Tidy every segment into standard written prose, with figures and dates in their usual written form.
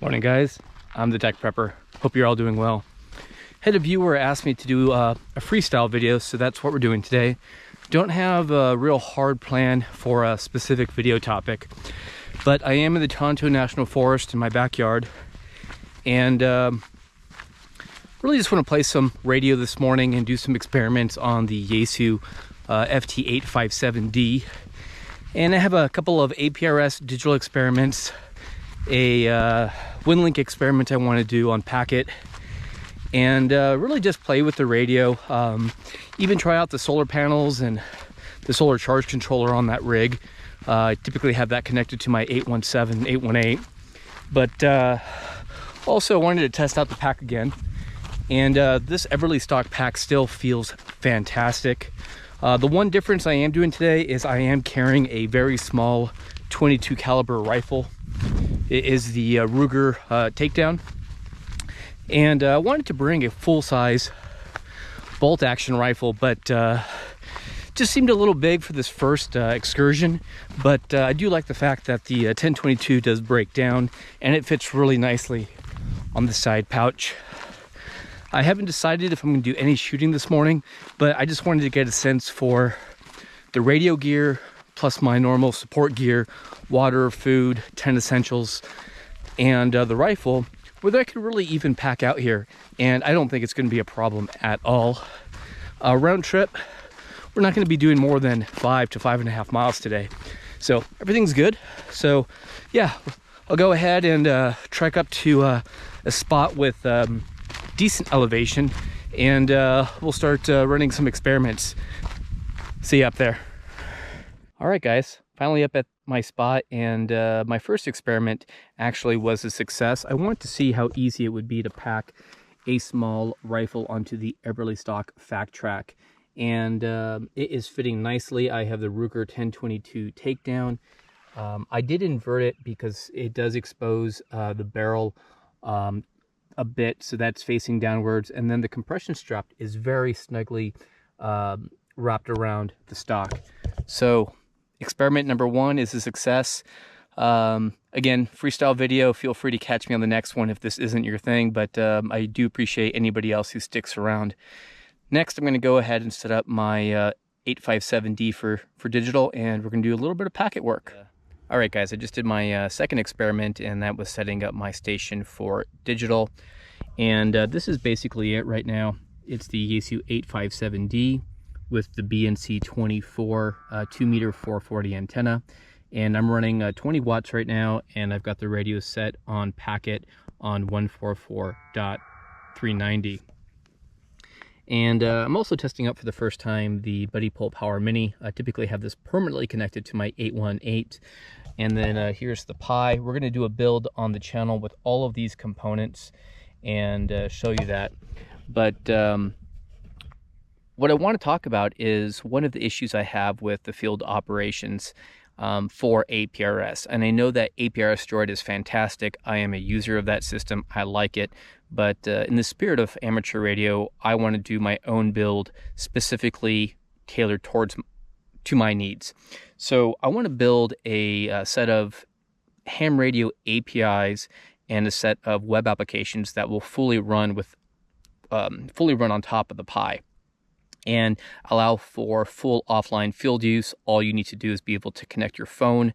Morning guys, I'm the Tech Prepper. Hope you're all doing well. Had a viewer asked me to do a freestyle video, so that's what we're doing today. Don't have a real hard plan for a specific video topic, but I am in the Tonto National Forest in my backyard, and really just want to play some radio this morning and do some experiments on the Yaesu FT857D. And I have a couple of APRS digital experiments, a WinLink experiment I want to do on packet, and really just play with the radio, even try out the solar panels and the solar charge controller on that rig. I typically have that connected to my 817, 818, but also wanted to test out the pack again. And this Eberlestock pack still feels fantastic. The one difference I am doing today is I am carrying a very small 22 caliber rifle. It is the Ruger Takedown, and I wanted to bring a full-size bolt action rifle, but just seemed a little big for this first excursion. But I do like the fact that the 1022 does break down and it fits really nicely on the side pouch. I haven't decided if I'm going to do any shooting this morning, but I just wanted to get a sense for the radio gear plus my normal support gear, water, food, 10 essentials, and the rifle, whether I could really even pack out here. And I don't think it's going to be a problem at all. Round trip, we're not going to be doing more than 5 to 5.5 miles today, so everything's good. So yeah, I'll go ahead and trek up to a spot with decent elevation, and we'll start running some experiments. See you up there. All right guys, finally up at my spot, and my first experiment actually was a success. I wanted to see how easy it would be to pack a small rifle onto the Eberlestock Fact Track, and it is fitting nicely. I have the Ruger 1022 Takedown. I did invert it because it does expose the barrel a bit, so that's facing downwards, and then the compression strap is very snugly wrapped around the stock. So experiment number one is a success. Again, freestyle video, feel free to catch me on the next one if this isn't your thing, but I do appreciate anybody else who sticks around. Next, I'm going to go ahead and set up my 857D for digital, and we're going to do a little bit of packet work. All right, guys, I just did my second experiment, and that was setting up my station for digital. And this is basically it right now. It's the Yaesu 857D with the BNC 24 2-meter 440 antenna. And I'm running 20 watts right now, and I've got the radio set on packet on 144.390. And I'm also testing out for the first time the Buddy Pull Power Mini. I typically have this permanently connected to my 818. And then here's the Pi. We're going to do a build on the channel with all of these components and show you that. But what I want to talk about is one of the issues I have with the field operations for APRS. And I know that APRS Droid is fantastic. I am a user of that system. I like it. But in the spirit of amateur radio, I want to do my own build specifically tailored to my needs. So I want to build a set of ham radio APIs and a set of web applications that will fully run on top of the Pi and allow for full offline field use. All you need to do is be able to connect your phone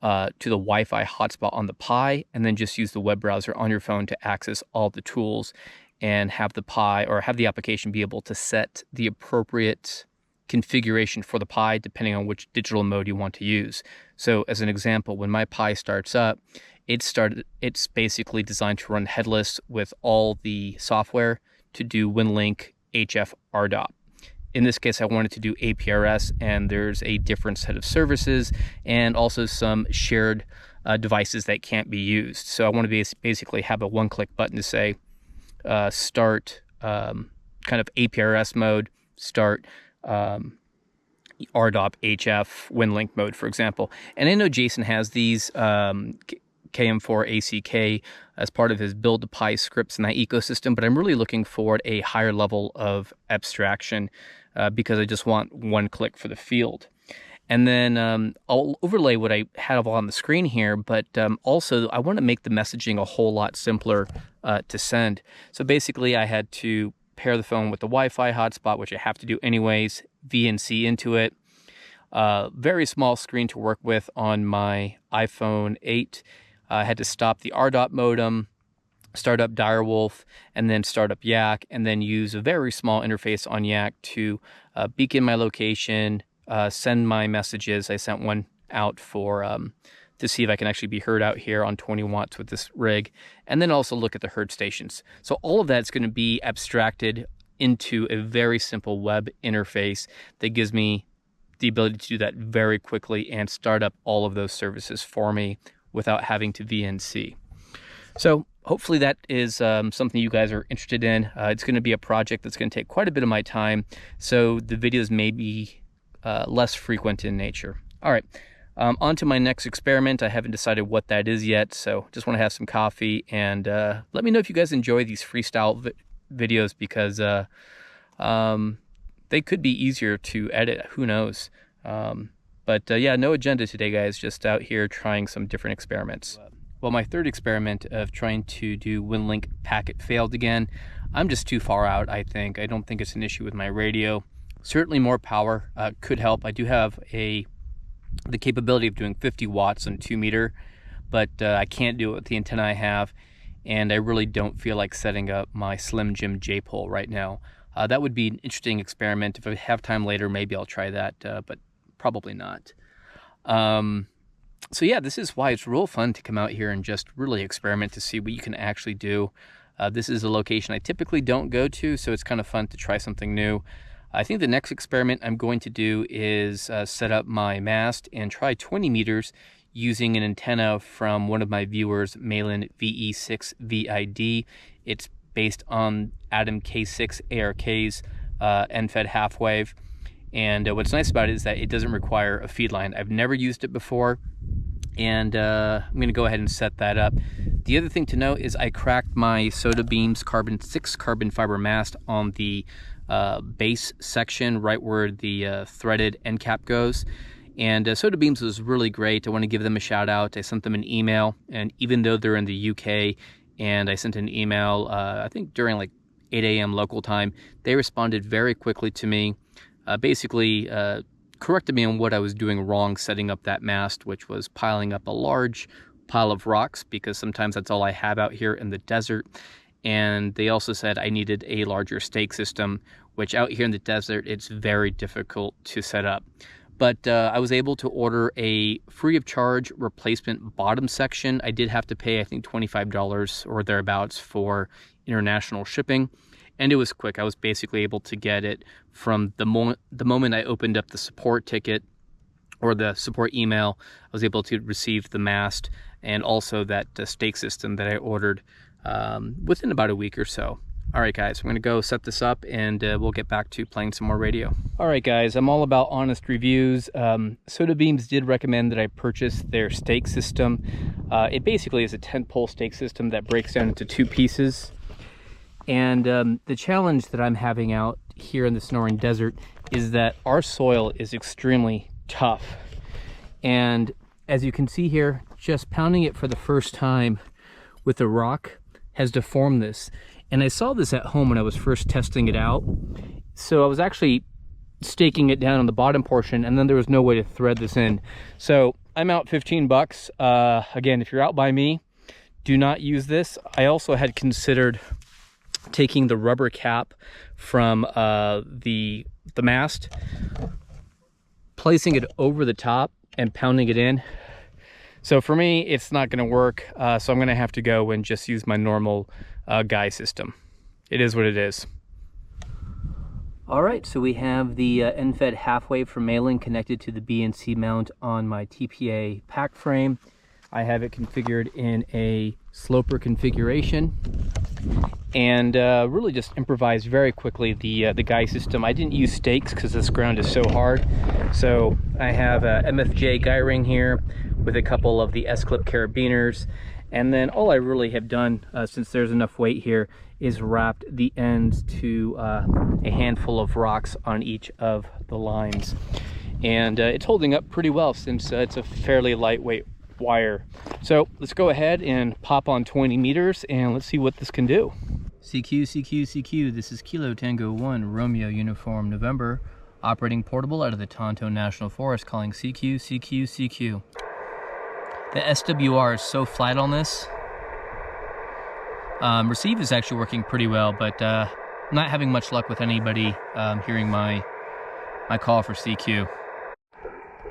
to the Wi-Fi hotspot on the Pi, and then just use the web browser on your phone to access all the tools and have the Pi, or have the application, be able to set the appropriate configuration for the Pi depending on which digital mode you want to use. So as an example, when my Pi starts up, it's basically designed to run headless with all the software to do WinLink HF RDOP. In this case, I wanted to do APRS, and there's a different set of services and also some shared devices that can't be used. So I want to basically have a one-click button to say start kind of APRS mode, start RDOP HF WinLink mode, for example. And I know Jason has these KM4 ACK as part of his build to Pi scripts in that ecosystem, but I'm really looking for a higher level of abstraction because I just want one click for the field. And then I'll overlay what I have on the screen here, but also I want to make the messaging a whole lot simpler to send. So basically I had to pair the phone with the Wi-Fi hotspot, which I have to do anyways, VNC into it. Very small screen to work with on my iPhone 8. I had to stop the RDOT modem, start up Direwolf, and then start up Yak, and then use a very small interface on Yak to beacon my location, send my messages. I sent one out for to see if I can actually be heard out here on 20 watts with this rig, and then also look at the herd stations. So all of that's going to be abstracted into a very simple web interface that gives me the ability to do that very quickly and start up all of those services for me without having to VNC. So hopefully that is something you guys are interested in. It's going to be a project that's going to take quite a bit of my time, so the videos may be less frequent in nature. All right, on to my next experiment. I haven't decided what that is yet, so just want to have some coffee, and let me know if you guys enjoy these freestyle videos, because they could be easier to edit, who knows. But yeah, no agenda today, guys, just out here trying some different experiments. Well, my third experiment of trying to do WinLink packet failed again. I'm just too far out, I think. I don't think it's an issue with my radio. Certainly more power could help. I do have the capability of doing 50 watts on 2 meter, but I can't do it with the antenna I have, and I really don't feel like setting up my Slim Jim J-pole right now. That would be an interesting experiment. If I have time later, maybe I'll try that, but probably not. So yeah, this is why it's real fun to come out here and just really experiment to see what you can actually do. This is a location I typically don't go to, so it's kind of fun to try something new. I think the next experiment I'm going to do is set up my mast and try 20 meters using an antenna from one of my viewers, Malin VE6 VID. It's based on Adam K6 ARK's end-fed half-wave. And what's nice about it is that it doesn't require a feed line. I've never used it before, and I'm going to go ahead and set that up. The other thing to note is I cracked my Soda Beams carbon 6 carbon fiber mast on the base section, right where the threaded end cap goes. And Soda Beams was really great. I want to give them a shout out. I sent them an email, and even though they're in the UK, and I sent an email, I think during like 8 a.m. local time, they responded very quickly to me. Basically corrected me on what I was doing wrong setting up that mast, which was piling up a large pile of rocks, because sometimes that's all I have out here in the desert. And they also said I needed a larger stake system, which out here in the desert, it's very difficult to set up. But I was able to order a free of charge replacement bottom section. I did have to pay, I think, $25 or thereabouts for international shipping. And it was quick. I was basically able to get it from the moment I opened up the support ticket or the support email. I was able to receive the mast and also that stake system that I ordered within about a week or so. All right, guys, I'm going to go set this up, and we'll get back to playing some more radio. All right, guys, I'm all about honest reviews. Soda Beams did recommend that I purchase their stake system. It basically is a 10-pole stake system that breaks down into 2 pieces. And the challenge that I'm having out here in the Sonoran Desert is that our soil is extremely tough. And as you can see here, just pounding it for the first time with a rock has deformed this. And I saw this at home when I was first testing it out. So I was actually staking it down on the bottom portion, and then there was no way to thread this in. So I'm out 15 bucks. Again, if you're out by me, do not use this. I also had considered taking the rubber cap from the mast, placing it over the top and pounding it in. So for me, it's not going to work. So I'm going to have to go and just use my normal guy system. It is what it is. All right, so we have the end-fed half-wave from Malin connected to the BNC mount on my TPA pack frame. I have it configured in a sloper configuration, and really just improvised very quickly the guy system. I didn't use stakes because this ground is so hard. So I have a MFJ guy ring here with a couple of the S-clip carabiners, and then all I really have done, since there's enough weight here, is wrapped the ends to a handful of rocks on each of the lines. and it's holding up pretty well since it's a fairly lightweight wire. So let's go ahead and pop on 20 meters and let's see what this can do. CQ, CQ, CQ, this is Kilo Tango 1 Romeo Uniform November, operating portable out of the Tonto National Forest, calling CQ, CQ, CQ. The SWR is so flat on this. Receive is actually working pretty well, but not having much luck with anybody hearing my call for CQ.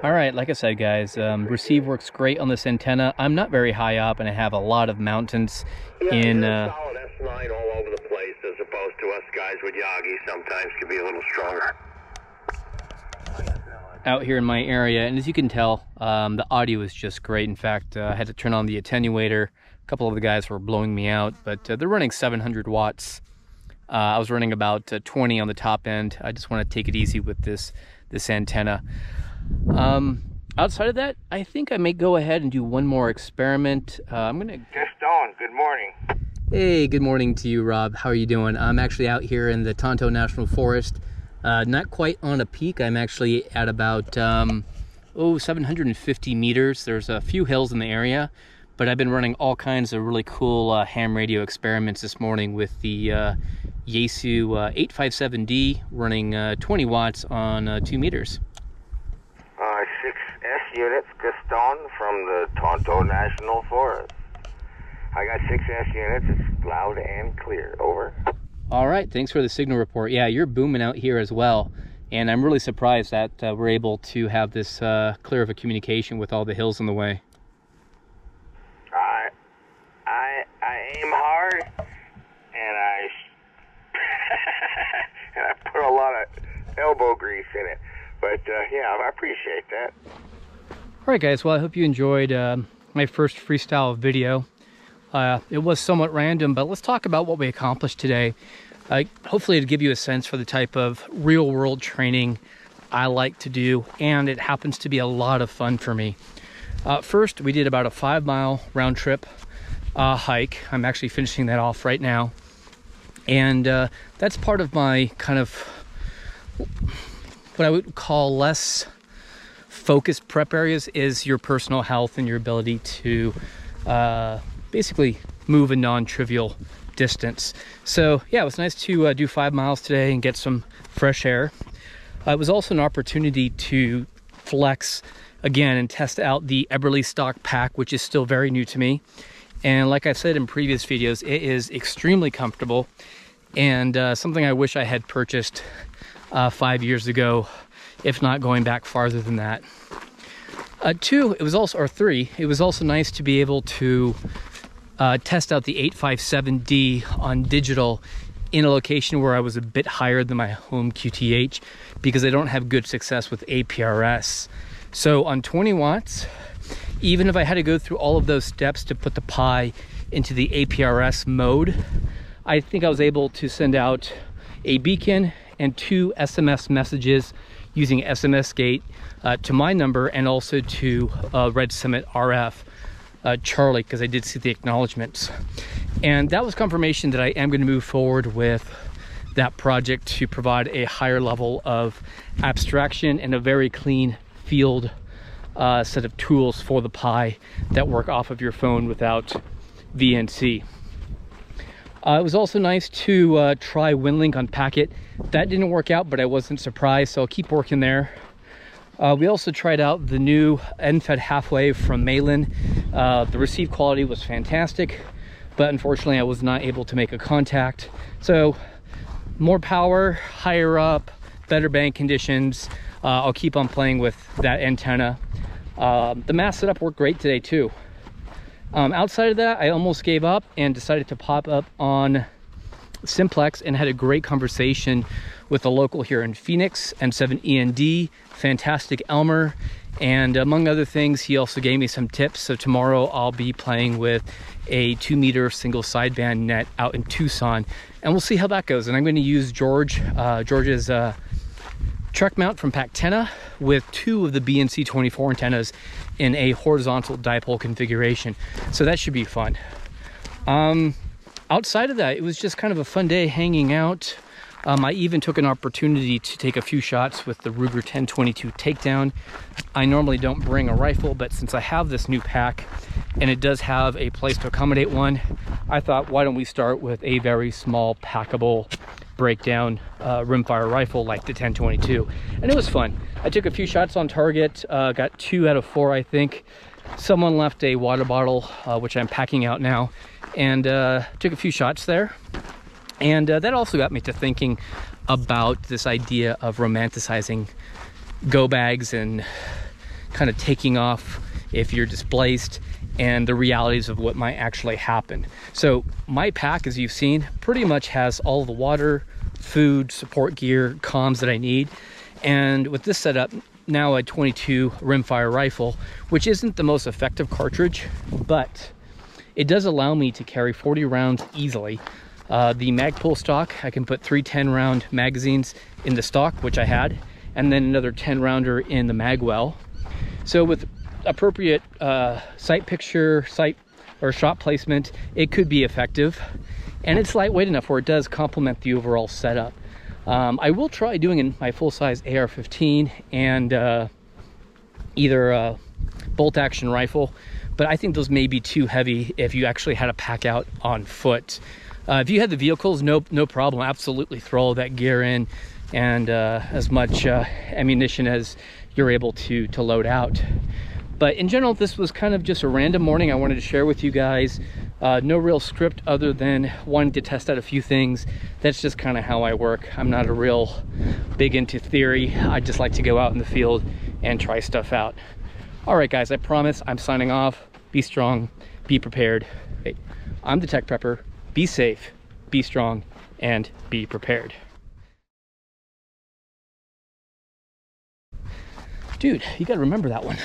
All right, like I said, guys, receive works great on this antenna. I'm not very high up, and I have a lot of mountains in... solid S9 all over the place, as opposed to us guys with Yagi sometimes can be a little stronger. Out here in my area, and as you can tell, the audio is just great. In fact, I had to turn on the attenuator. A couple of the guys were blowing me out, but they're running 700 watts. I was running about 20 on the top end. I just want to take it easy with this antenna. Outside of that, I think I may go ahead and do one more experiment. I'm gonna... Just on, good morning. Hey, good morning to you, Rob. How are you doing? I'm actually out here in the Tonto National Forest. Not quite on a peak. I'm actually at about 750 meters. There's a few hills in the area, but I've been running all kinds of really cool ham radio experiments this morning with the Yaesu 857D running 20 watts on 2 meters. 6S units, Gaston from the Tonto National Forest. I got 6S units, it's loud and clear, over. All right, thanks for the signal report. Yeah, you're booming out here as well. And I'm really surprised that we're able to have this clear of a communication with all the hills in the way. I aim hard, and I put a lot of elbow grease in it. But yeah, I appreciate that. All right, guys. Well, I hope you enjoyed my first freestyle video. It was somewhat random, but let's talk about what we accomplished today. Hopefully it'll give you a sense for the type of real-world training I like to do, and it happens to be a lot of fun for me. First, we did about a 5-mile round trip hike. I'm actually finishing that off right now. And that's part of my kind of what I would call less focused prep areas is your personal health and your ability to basically move a non-trivial distance. So yeah, it was nice to do 5 miles today and get some fresh air. It was also an opportunity to flex again and test out the Eberlestock pack, which is still very new to me. And like I said in previous videos, it is extremely comfortable and something I wish I had purchased 5 years ago, if not going back farther than that. 2, it was also, or 3, it was also nice to be able to test out the 857D on digital in a location where I was a bit higher than my home QTH because I don't have good success with APRS. So on 20 watts, even if I had to go through all of those steps to put the Pi into the APRS mode, I think I was able to send out a beacon and 2 SMS messages using SMS Gate to my number and also to Red Summit RF Charlie, because I did see the acknowledgements. And that was confirmation that I am going to move forward with that project to provide a higher level of abstraction and a very clean field set of tools for the Pi that work off of your phone without VNC. It was also nice to try WinLink on Packet. That didn't work out, but I wasn't surprised, so I'll keep working there. We also tried out the new end-fed half-wave from Malin. The receive quality was fantastic, but unfortunately I was not able to make a contact. So more power, higher up, better band conditions. I'll keep on playing with that antenna. The mass setup worked great today too. Outside of that, I almost gave up and decided to pop up on Simplex and had a great conversation with a local here in Phoenix, N7END, fantastic Elmer, and among other things, he also gave me some tips. So tomorrow I'll be playing with a 2-meter single sideband net out in Tucson, and we'll see how that goes. And I'm going to use George's truck mount from Pactena with 2 of the BNC24 antennas in a horizontal dipole configuration. So that should be fun. Outside of that, it was just kind of a fun day hanging out. I even took an opportunity to take a few shots with the Ruger 1022 Takedown. I normally don't bring a rifle, but since I have this new pack and it does have a place to accommodate one, I thought, why don't we start with a very small packable breakdown rimfire rifle like the 1022. And it was fun. I took a few shots on target, got 2 out of 4, I think. Someone left a water bottle, which I'm packing out now, and took a few shots there. And that also got me to thinking about this idea of romanticizing go bags and kind of taking off if you're displaced, and the realities of what might actually happen. So my pack, as you've seen, pretty much has all the water, food, support gear, comms that I need. And with this setup, now a 22 rimfire rifle, which isn't the most effective cartridge, but it does allow me to carry 40 rounds easily. The Magpul stock, I can put 3 10-round magazines in the stock, which I had, and then another 10-rounder in the magwell. So with appropriate sight picture, sight or shot placement, it could be effective. And it's lightweight enough where it does complement the overall setup. I will try doing my full-size AR-15 and either a bolt-action rifle, but I think those may be too heavy if you actually had to pack out on foot. If you had the vehicles, no problem. Absolutely throw all that gear in and as much ammunition as you're able to load out. But in general, this was kind of just a random morning I wanted to share with you guys. No real script other than wanting to test out a few things. That's just kind of how I work. I'm not a real big into theory. I just like to go out in the field and try stuff out. All right, guys, I promise I'm signing off. Be strong, be prepared. Hey, I'm the Tech Prepper. Be safe, be strong, and be prepared. Dude, you gotta remember that one.